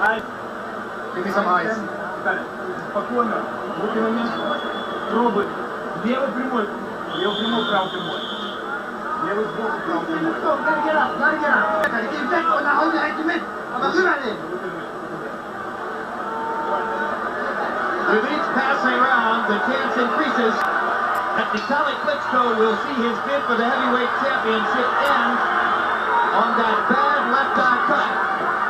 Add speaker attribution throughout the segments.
Speaker 1: Give me some ice.
Speaker 2: Спокойно. Руки на место. Пробуй. Левый прямой. Левый прямой, правый прямой. Левый сбоку, правый прямой.
Speaker 3: With each passing round, the chance increases that Vitaly Klitschko will see his bid for the heavyweight championship end on that bad left eye cut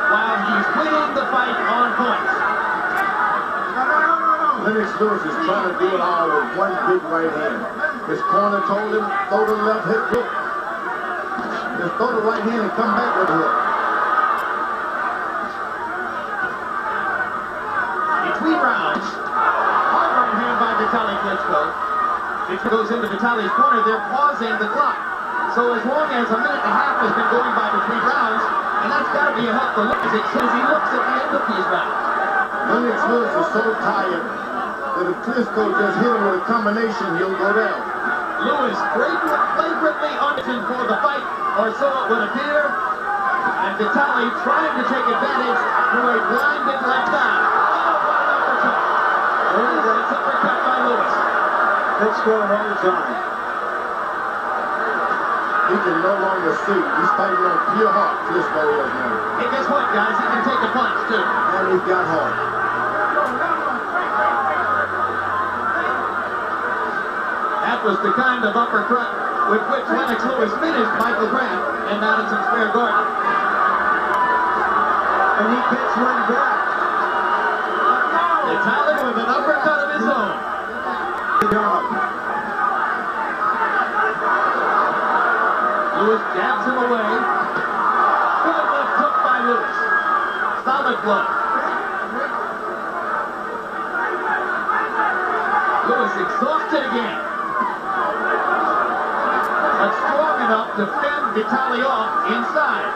Speaker 3: while he's winning the fight on points.
Speaker 4: Lennox Lewis is trying to do it all with one big right hand. His corner told him, throw the left hook. Just throw the right hand and come back with the hook.
Speaker 3: Between rounds, hard right hand by Vitaly Klitschko. It goes into Vitaly's corner. They're pausing the clock. So as long as a minute and a half has been going by between rounds, and that's got to be a help for Lewis as he looks at the end of these rounds.
Speaker 4: Lennox Lewis is so tired that if Klitschko just hit him with a combination, he'll go down.
Speaker 3: Lewis flagrantly auditioned for the fight, or so it would appear. And Vitaly trying to take advantage through a blinded left eye. Oh, what an uppercut. It's uppercut by Lewis.
Speaker 5: Klitschko holds on.
Speaker 4: He can no longer see. He's fighting on pure heart. Klitschko is now.
Speaker 3: Hey, guess what, guys? He can take a punch, too.
Speaker 4: And he's got heart.
Speaker 3: That was the kind of uppercut with which Lennox Lewis finished Michael Grant in Madison Square Garden.
Speaker 5: And he gets one back.
Speaker 3: Vitaly with an uppercut of his own.
Speaker 5: Good job.
Speaker 3: Lewis jabs him away. Good left hook by Lewis. Solid blow. Lewis exhausted again. But strong enough to fend Vitaly off inside.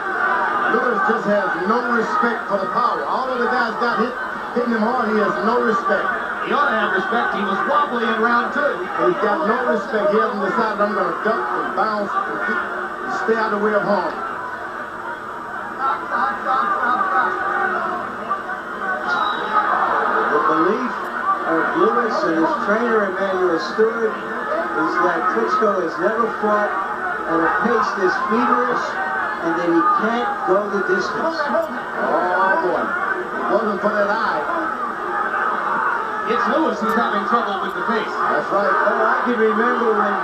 Speaker 4: Lewis just has no respect for the power. All of the guys got hitting him hard. He has no respect.
Speaker 3: He ought to have respect. He was wobbly in round 2.
Speaker 4: He's got no respect. He hasn't decided, I'm going to duck and bounce and stay out of the way of harm.
Speaker 5: The belief of Lewis and his trainer Emmanuel Stewart is that Klitschko has never fought at a pace this feverish and that he can't go the distance.
Speaker 4: Oh boy. Wasn't for that eye.
Speaker 3: It's Lewis who's having trouble with the pace.
Speaker 4: That's right.
Speaker 5: Oh, I can remember when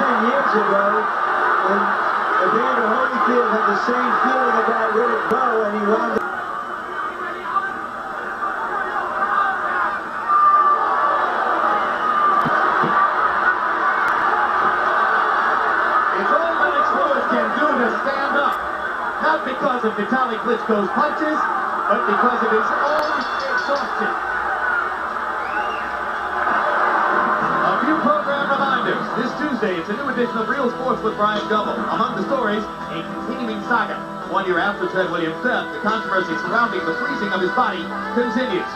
Speaker 5: 10 years ago when Evander Holyfield had the same feeling about where to go and he wound up.
Speaker 3: It's all Lennox Lewis can do to stand up. Not because of Vitaly Klitschko's punches, but because of his own exhaustion. A few program reminders. This Tuesday, it's a new edition of Real Sports with Brian Gumble. Among the stories, a continuing saga. 1 year after Ted Williams' death, the controversy surrounding the freezing of his body continues.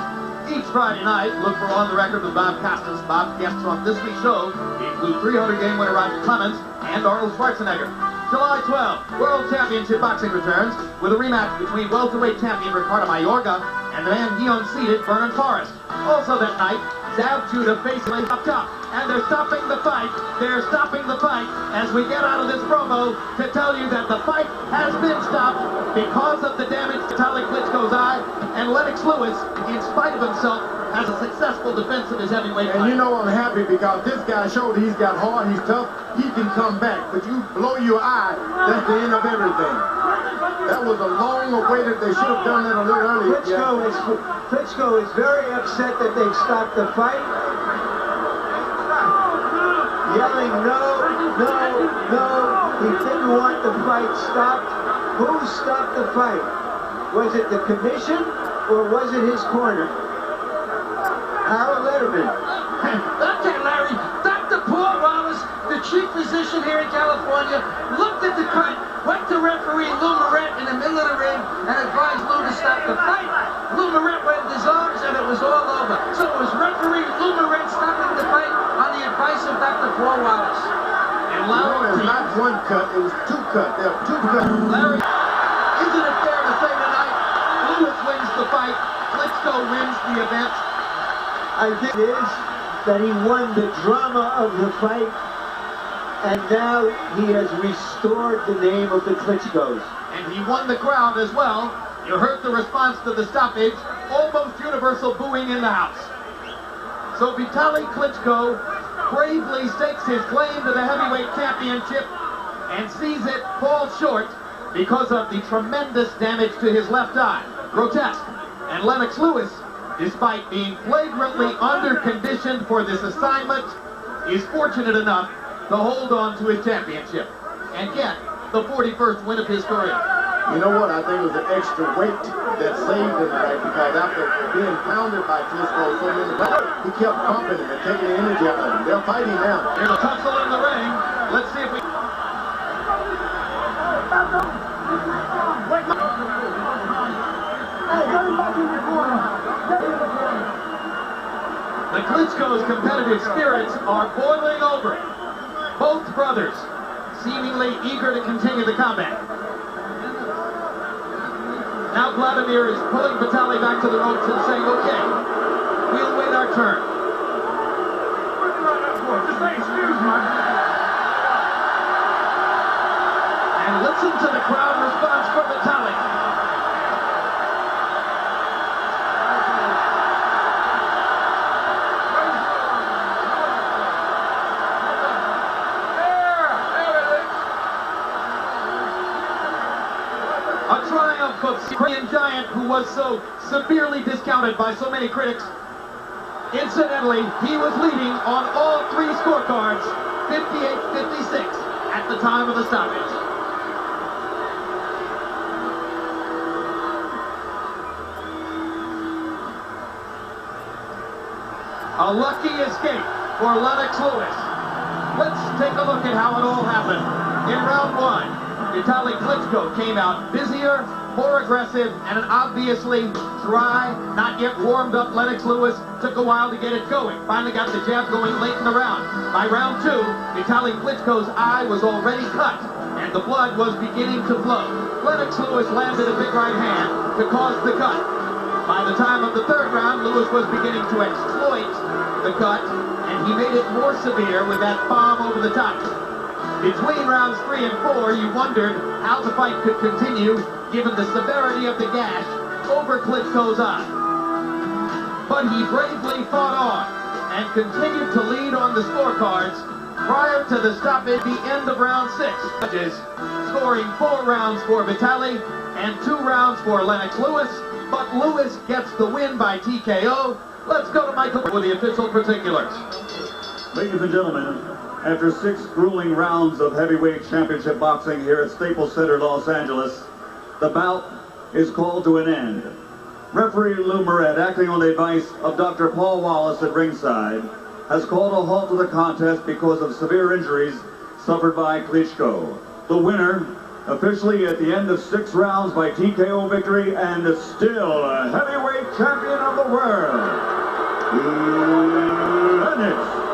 Speaker 3: Each Friday night, look for On the Record with Bob Costas. Bob's guests on this week's show include 300-game winner Roger Clemens and Arnold Schwarzenegger. July 12th, World Championship Boxing returns with a rematch between welterweight champion Ricardo Mayorga and the man he unseated, Vernon Forrest. Also that night, Zav Judah facing up top. And they're stopping the fight. They're stopping the fight as we get out of this promo to tell you that the fight has been stopped because of the damage to Vitaly Klitschko's eye. And Lennox Lewis, in spite of himself, has a successful defense of his heavyweight fight.
Speaker 4: And you know I'm happy because this guy showed he's got heart, he's tough, he can come back. But you blow your eye, that's the end of everything. That was a long awaited, they should have done that a little earlier.
Speaker 5: Klitschko is very upset that they've stopped the fight. Yelling no, no, no. He didn't want the fight stopped. Who stopped the fight? Was it the commission or was it his corner? Harold Letterman.
Speaker 6: Okay, Larry, Dr. Paul Wallace, the chief physician here in California, looked at the cut, went to referee Lou Moret in the middle of the ring and advised Lou to stop the fight. Lou Moret waved his arms and it was all over. So it was referee Lou Moret stopping the fight on the advice of Dr. Paul Wallace.
Speaker 3: And
Speaker 4: No, it's not one cut, it was two cuts. There were two cuts.
Speaker 3: Larry, isn't it fair to say tonight, Lewis wins the fight the event?
Speaker 5: I think it is that he won the drama of the fight, and now he has restored the name of the Klitschkos.
Speaker 3: And he won the crowd as well. You heard the response to the stoppage, almost universal booing in the house. So Vitaly Klitschko bravely stakes his claim to the heavyweight championship and sees it fall short because of the tremendous damage to his left eye. Grotesque. And Lennox Lewis, despite being flagrantly underconditioned for this assignment, is fortunate enough to hold on to his championship and get the 41st win of his career.
Speaker 4: You know what? I think it was the extra weight that saved him tonight, because after being pounded by Klitschko so many times, he kept pumping him and taking the energy out of him. They're fighting now.
Speaker 3: There's a tussle in the ring. Let's see if we... The Klitschko's competitive spirits are boiling over. Both brothers seemingly eager to continue the combat. Now Vladimir is pulling Vitaly back to the ropes and saying, okay, we'll wait our turn.
Speaker 2: Just say excuse me.
Speaker 3: And listen to the crowd response from Vitaly. A triumph of the Korean giant who was so severely discounted by so many critics. Incidentally, he was leading on all three scorecards, 58-56, at the time of the stoppage. A lucky escape for Lennox Lewis. Let's take a look at how it all happened. In round one, Vitaly Klitschko came out busier, more aggressive, and an obviously dry, not yet warmed up Lennox Lewis took a while to get it going. Finally got the jab going late in the round. By round two, Vitaly Klitschko's eye was already cut, and the blood was beginning to flow. Lennox Lewis landed a big right hand to cause the cut. By the time of the third round, Lewis was beginning to exploit the cut, and he made it more severe with that bomb over the top. Between rounds 3 and 4, you wondered how the fight could continue given the severity of the gash over Klitschko's eye. But he bravely fought on and continued to lead on the scorecards prior to the stoppage at the end of round 6. Judges scoring 4 rounds for Vitaly and 2 rounds for Lennox Lewis, but Lewis gets the win by TKO. Let's go to Michael for the official particulars.
Speaker 1: Ladies and gentlemen, after 6 grueling rounds of heavyweight championship boxing here at Staples Center, Los Angeles, the bout is called to an end. Referee Lou Moret, acting on the advice of Dr. Paul Wallace at ringside, has called a halt to the contest because of severe injuries suffered by Klitschko. The winner, officially at the end of 6 rounds by TKO victory, and still a heavyweight champion of the world, Lennox